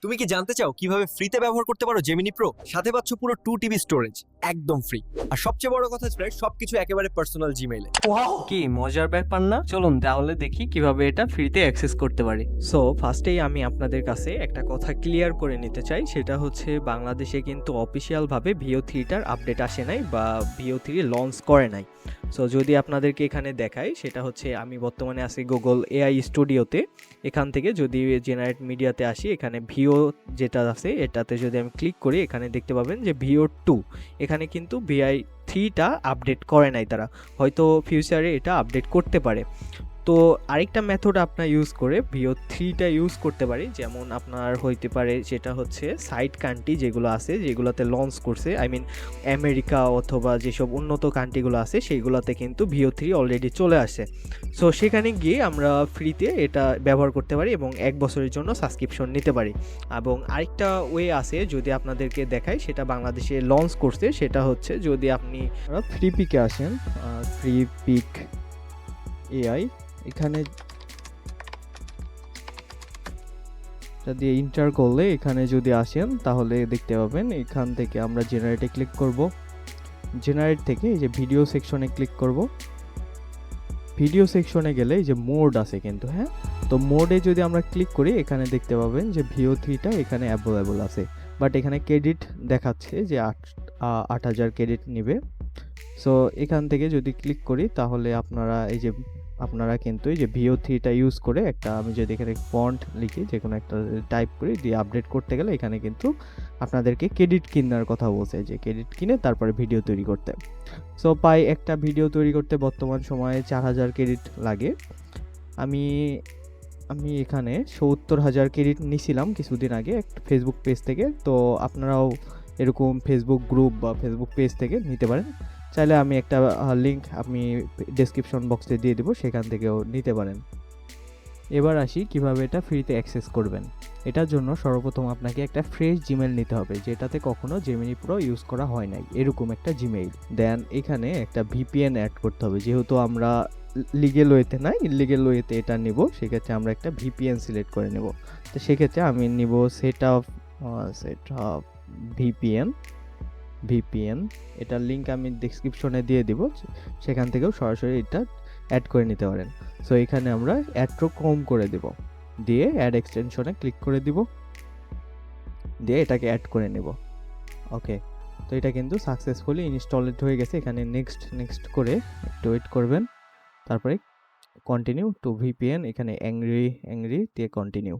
তুমি কি জানতে চাও কিভাবে ফ্রিতে ব্যবহার করতে পারো জেমিনি প্রো? সাথে পাচ্ছ পুরো 2 টিবি স্টোরেজ, একদম ফ্রি। আর সবচেয়ে বড় কথা স্প্রেড, সবকিছু একেবারে পার্সোনাল জিমেইলে। কি মজার ব্যাপার না? চলুন তাহলে দেখি কিভাবে এটা ফ্রিতে অ্যাক্সেস করতে পারি। সো ফার্স্টেই আমি আপনাদের কাছে একটা কথা ক্লিয়ার করে নিতে চাই, সেটা হচ্ছে বাংলাদেশে কিন্তু অফিসিয়ালভাবে ভিও 3টার আপডেট আসে নাই বা ভিও 3 লঞ্চ করে নাই। সো যদি আপনাদেরকে এখানে দেখাই, সেটা হচ্ছে আমি বর্তমানে আছি গুগল এআই স্টুডিওতে। এখান থেকে যদি জেনারেট মিডিয়াতে আসি, এখানে ভিও যেটা আছে এটাতে যদি আমি ক্লিক করি, এখানে দেখতে পাবেন যে ভিও 2, এখানে কিন্তু VI3টা আপডেট করে নাই তারা, হয়তো ফিউচারে এটা আপডেট করতে পারে। তো আরেকটা মেথড আপনার ইউজ করে ভিও 3টা ইউজ করতে পারি, যেমন আপনার হইতে পারে সেটা হচ্ছে সাইড কান্ট্রি যেগুলো আছে, যেগুলোতে লঞ্চ করছে, আই মিন আমেরিকা অথবা যেসব উন্নত কান্ট্রিগুলো আছে সেইগুলোতে কিন্তু ভিও 3 অলরেডি চলে আসে। সো সেখানে গিয়ে আমরা ফ্রিতে এটা ব্যবহার করতে পারি এবং 1 বছরের জন্য সাবস্ক্রিপশন নিতে পারি। এবং আরেকটা ওয়ে আছে, যদি আপনাদেরকে দেখাই, সেটা বাংলাদেশে লঞ্চ করছে, সেটা হচ্ছে যদি আপনি ফ্রি পিকে আসেন, ফ্রি পিক এআই, এখানে দিয়ে ইন্টার করলে এখানে যদি আসেন তাহলে দেখতে পাবেন এখান থেকে আমরা জেনারেটে ক্লিক করব। জেনারেট থেকে এই যে ভিডিও সেকশনে ক্লিক করব। ভিডিও সেকশনে গেলে এই যে মোড আছে কিন্তু, হ্যাঁ, তো মোডে যদি আমরা ক্লিক করি, এখানে দেখতে পাবেন যে ভিও 3টা এখানে অ্যাভেলেবল আছে, বাট এখানে ক্রেডিট দেখাচ্ছে যে 8,000 ক্রেডিট নেবে। সো এখান থেকে যদি ক্লিক করি তাহলে আপনারা কিন্তু এই যে ভিও 3টা ইউজ করে একটা, আমি যদি এখানে ফন্ট লিখি, যে কোনো একটা টাইপ করি, দিয়ে আপডেট করতে গেলে এখানে কিন্তু আপনাদেরকে ক্রেডিট কেনার কথা বলছে, যে ক্রেডিট কিনে তারপরে ভিডিও তৈরি করতে। সো একটা ভিডিও তৈরি করতে বর্তমান সময়ে 4,000 ক্রেডিট লাগে। আমি আমি এখানে 70,000 ক্রেডিট নিছিলাম কিছুদিন আগে একটা ফেসবুক পেজ থেকে। তো আপনারাও এরকম ফেসবুক গ্রুপ বা ফেসবুক পেজ থেকে নিতে পারেন। চাইলে আমি একটা লিঙ্ক আমি ডেসক্রিপশন বক্সে দিয়ে দেবো, সেখান থেকেও নিতে পারেন। এবার আসি কিভাবে এটা ফ্রিতে অ্যাক্সেস করবেন। এটার জন্য সর্বপ্রথম আপনাকে একটা ফ্রেশ জিমেল নিতে হবে, যেটাতে কখনো জেমিনি প্রো ইউজ করা হয় নাই, এরকম একটা জিমেইল। দেন এখানে একটা ভিপিএন অ্যাড করতে হবে, যেহেতু আমরা লিগেল ওয়েতে না ইলিগেল ওয়েতে এটা নিব, সেক্ষেত্রে আমরা একটা ভিপিএন সিলেক্ট করে নেব। তো সেক্ষেত্রে আমি নিব সেট আপ ভিপিএন। এটার লিঙ্ক আমি ডেসক্রিপশনে দিয়ে দিব, সেখান থেকেও সরাসরি এটা অ্যাড করে নিতে পারেন। সো এখানে আমরা অ্যাডটা কম করে দেব, দিয়ে অ্যাড এক্সটেনশনে ক্লিক করে দিব, দিয়ে এটাকে অ্যাড করে নেব। ওকে, তো এটা কিন্তু সাকসেসফুলি ইনস্টলড হয়ে গেছে। এখানে নেক্সট করে একটু ওয়েট করবেন, তারপরে কন্টিনিউ টু ভিপিএন, এখানে অ্যাংরি দিয়ে কন্টিনিউ।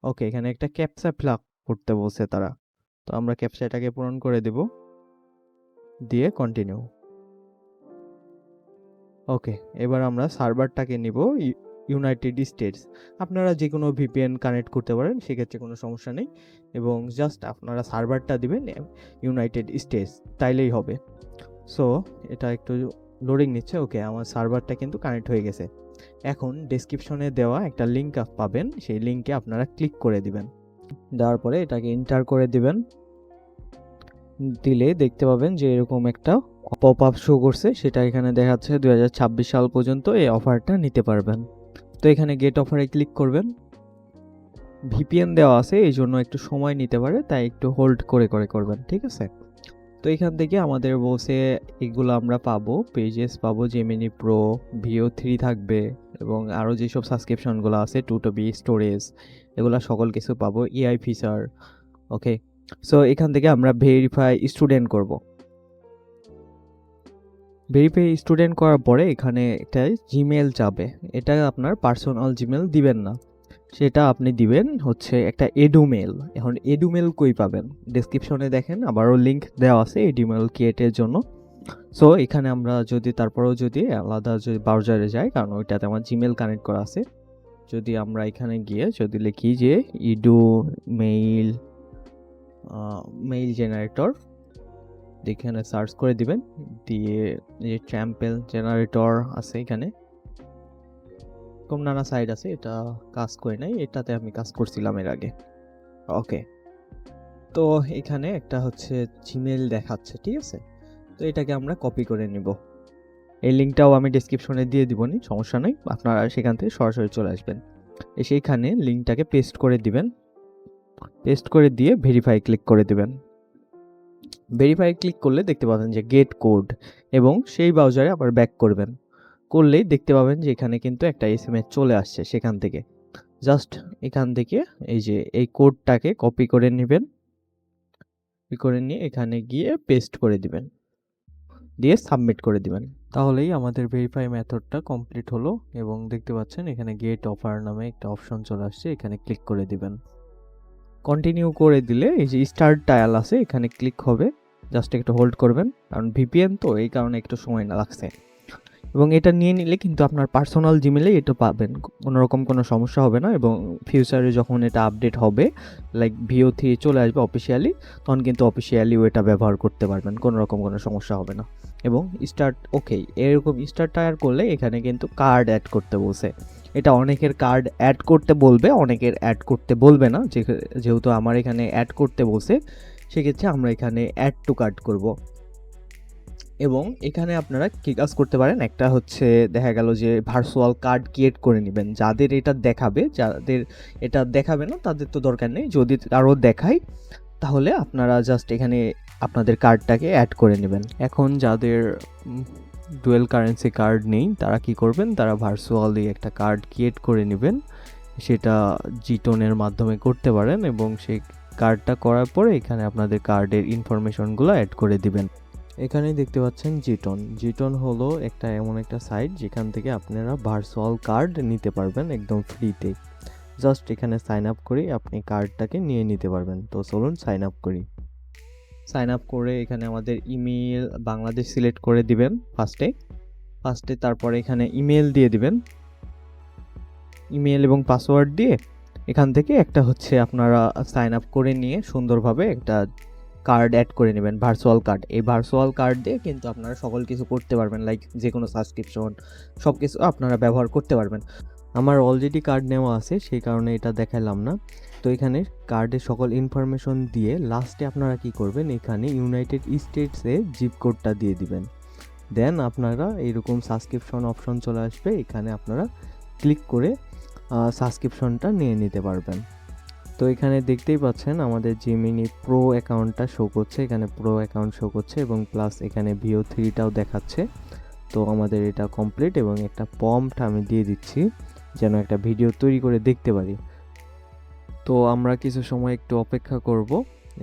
ওকে, এখানে একটা ক্যাপচা ফিল আপ করতে বলছে তারা, তো আমরা ক্যাপচাটাকে পূরণ করে দেব, দিয়ে কন্টিনিউ। ওকে, এবার আমরা সার্ভারটাকে নিব ইউনাইটেড স্টেটস। আপনারা যে কোনো ভিপিএন কানেক্ট করতে পারেন, সেক্ষেত্রে কোনো সমস্যা নেই, এবং জাস্ট আপনারা সার্ভারটা দিবেন ইউনাইটেড স্টেটস, তাইলেই হবে। সো এটা একটু লোডিং নিচ্ছে। ওকে, আমার সার্ভারটা কিন্তু কানেক্ট হয়ে গেছে। এখন ডেসক্রিপশনে দেওয়া একটা লিঙ্ক পাবেন, সেই লিঙ্কে আপনারা ক্লিক করে দিবেন। দেওয়ার পরে এটাকে এন্টার করে দিবেন, দিলে দেখতে পাবেন যে এরকম একটা পপ আপ শো করছে, সেটা এখানে দেখাচ্ছে 2026 সাল পর্যন্ত এই অফারটা নিতে পারবেন। তো এখানে গেট অফারে ক্লিক করবেন। ভিপিএন দেওয়া আছে, এই জন্য একটু সময় নিতে পারে, তাই একটু হোল্ড করে করবেন, ঠিক আছে? তো এখান থেকে আমাদের বলছে এগুলো আমরা পাবো, পেজেস পাবো, জেমিনি প্রো, ভিও 3 থাকবে, এবং আরও যেসব সাবস্ক্রিপশনগুলো আছে 2 TB স্টোরেজ, এগুলো সকল কিছু পাবো, এআই ফিচার। ওকে, সো এখান থেকে আমরা ভেরিফাই স্টুডেন্ট করব। ভেরিফাই স্টুডেন্ট করার পরে এখানে একটা জিমেল যাবে, এটা আপনার পার্সোনাল জিমেল দিবেন না, সেটা আপনি দিবেন হচ্ছে একটা এডুমেল। এখন এডুমেল কই পাবেন? ডেসক্রিপশনে দেখেন আবারও লিঙ্ক দেওয়া আছে এডুমেল ক্রিয়েটের জন্য। সো এখানে আমরা তারপরেও যদি আলাদা ব্রাউজারে যাই, কারণ ওইটাতে আমার জিমেল কানেক্ট করা আছে, যদি আমরা এখানে গিয়ে যদি লিখি যে মেইল জেনারেটর, এখানে সার্চ করে দিবেন, দিয়ে যে ট্যাম্পেল জেনারেটর আছে, এখানে এরকম নানা সাইট আছে, এটা কাজ করে নাই, এটাতে আমি কাজ করছিলাম এর আগে। ওকে, তো এখানে একটা হচ্ছে জিমেল দেখাচ্ছে, ঠিক আছে? তো এটাকে আমরা কপি করে নিব। এই লিঙ্কটাও আমি ডেসক্রিপশনে দিয়ে দিবনি, সমস্যা নেই, আপনারা সেখান থেকে সরাসরি চলে আসবেন, এসে এখানে লিঙ্কটাকে পেস্ট করে দিবেন। পেস্ট করে দিয়ে ভেরিফাই ক্লিক করে দেবেন। ভেরিফাই ক্লিক করলে দেখতে পাবেন যে গেট কোড, এবং সেই ব্রাউজারে আবার ব্যাক করবেন। করলেই দেখতে পাবেন যে এখানে কিন্তু একটা এসএমএস চলে আসছে। সেখান থেকে জাস্ট এখান থেকে এই যে এই কোডটাকে কপি করে নেবেন, কপি করে নিয়ে এখানে গিয়ে পেস্ট করে দিবেন, দিয়ে সাবমিট করে দিবেন। তাহলেই আমাদের ভেরিফাই মেথডটা কমপ্লিট হলো, এবং দেখতে পাচ্ছেন এখানে গেট অফার নামে একটা অপশন চলে আসছে, এখানে ক্লিক করে দিবেন। কন্টিনিউ করে দিলে এই যে স্টার্ট ডায়াল আছে এখানে ক্লিক হবে, জাস্ট একটু হোল্ড করবেন, কারণ ভিপিএন তো এই কারণে একটু সময় না লাগছে। এবং এটা নিয়ে নিলে কিন্তু আপনার পার্সোনাল জিমেলে এটা পাবেন, কোনোরকম কোনো সমস্যা হবে না। এবং ফিউচারে যখন এটা আপডেট হবে, লাইক VO3 চলে আসবে অফিসিয়ালি, তখন কিন্তু অফিসিয়ালিও এটা ব্যবহার করতে পারবেন, কোনোরকম কোনো সমস্যা হবে না। এবং স্টার্ট ওকে, এরকম স্টার্ট টায়ার করলে এখানে কিন্তু কার্ড অ্যাড করতে বলছে। এটা অনেকের কার্ড অ্যাড করতে বলবে, অনেকের অ্যাড করতে বলবে না। যেহেতু আমার এখানে অ্যাড করতে বলছে, সেক্ষেত্রে আমরা এখানে অ্যাড টু কার্ড করব। এবং এখানে আপনারা কি কাজ করতে পারেন, একটা হচ্ছে দেখা গেল যে ভার্চুয়াল কার্ড ক্রিয়েট করে নেবেন। যাদের এটা দেখাবে, যাদের এটা দেখাবে না তাদের তো দরকার নেই। যদি কারো দেখায় তাহলে আপনারা জাস্ট এখানে আপনাদের কার্ডটাকে অ্যাড করে নেবেন। এখন যাদের ডুয়েল কারেন্সি কার্ড নেই তারা কি করবেন, তারা ভার্চুয়ালি একটা কার্ড ক্রিয়েট করে নেবেন। সেটা জিটোনের মাধ্যমে করতে পারেন, এবং সেই কার্ডটা করার পরে এখানে আপনাদের কার্ডের ইনফরমেশনগুলো অ্যাড করে দিবেন। এখানে দেখতে পাচ্ছেন জিটন। জিটন হলো একটা এমন একটা সাইট যেখান থেকে আপনারা ভার্চুয়াল কার্ড নিতে পারবেন একদম ফ্রিতে। জাস্ট এখানে সাইন আপ করে আপনি কার্ডটাকে নিয়ে নিতে পারবেন। তো চলুন সাইন আপ করি। সাইন আপ করে এখানে আমাদের ইমেল বাংলাদেশ সিলেক্ট করে দিবেন ফার্স্টে, তারপরে এখানে ইমেল দিয়ে দিবেন, ইমেল এবং পাসওয়ার্ড দিয়ে এখান থেকে একটা হচ্ছে আপনারা সাইন আপ করে নিয়ে সুন্দরভাবে একটা কার্ড অ্যাড করে নেবেন, ভার্চুয়াল কার্ড। এই ভার্চুয়াল কার্ড দিয়ে কিন্তু আপনারা সকল কিছু করতে পারবেন, লাইক যে কোনো সাবস্ক্রিপশন সব কিছু আপনারা ব্যবহার করতে পারবেন। আমার অলরেডি কার্ড নেওয়া আছে, সেই কারণে এটা দেখালাম না। তো এখানে কার্ডের সকল ইনফরমেশন দিয়ে লাস্টে আপনারা কি করবেন, এখানে ইউনাইটেড স্টেটসে জিপ কোডটা দিয়ে দিবেন। দেন আপনারা এইরকম সাবস্ক্রিপশন অপশন চলে আসবে, এখানে আপনারা ক্লিক করে সাবস্ক্রিপশনটা নিয়ে নিতে পারবেন। তো এখানে দেখতেই পাচ্ছেন আমাদের জেমিনি প্রো অ্যাকাউন্টটা শো করছে, এখানে প্রো অ্যাকাউন্ট শো করছে, এবং প্লাস এখানে VO3টাও দেখাচ্ছে। তো আমাদের এটা কমপ্লিট, এবং একটা প্রম্পট আমি দিয়ে দিচ্ছি যেন একটা ভিডিও তৈরি করে দেখতে পারি। তো আমরা কিছু সময় একটু অপেক্ষা করব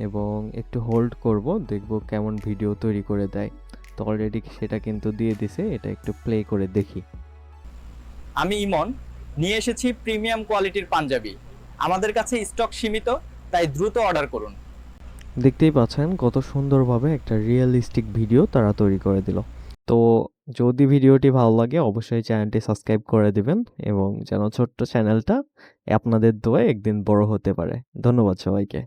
এবং একটু হোল্ড করব, দেখব কেমন ভিডিও তৈরি করে দেয়। তো অলরেডি সেটা কিন্তু দিয়ে দিছে, এটা একটু প্লে করে দেখি। আমি ইমন নিয়ে এসেছি প্রিমিয়াম কোয়ালিটির পাঞ্জাবি। আমাদের কাছে স্টক সীমিত, তাই দ্রুত অর্ডার করুন। দেখতেই পাচ্ছেন কত সুন্দরভাবে একটা রিয়েলিস্টিক ভিডিও তারা তৈরি করে দিল। তো যদি ভিডিওটি ভালো লাগে অবশ্যই চ্যানেলটি সাবস্ক্রাইব করে দিবেন, এবং যেন ছোট্ট চ্যানেলটা আপনাদের দোয়ায় একদিন বড় হতে পারে। ধন্যবাদ সবাইকে।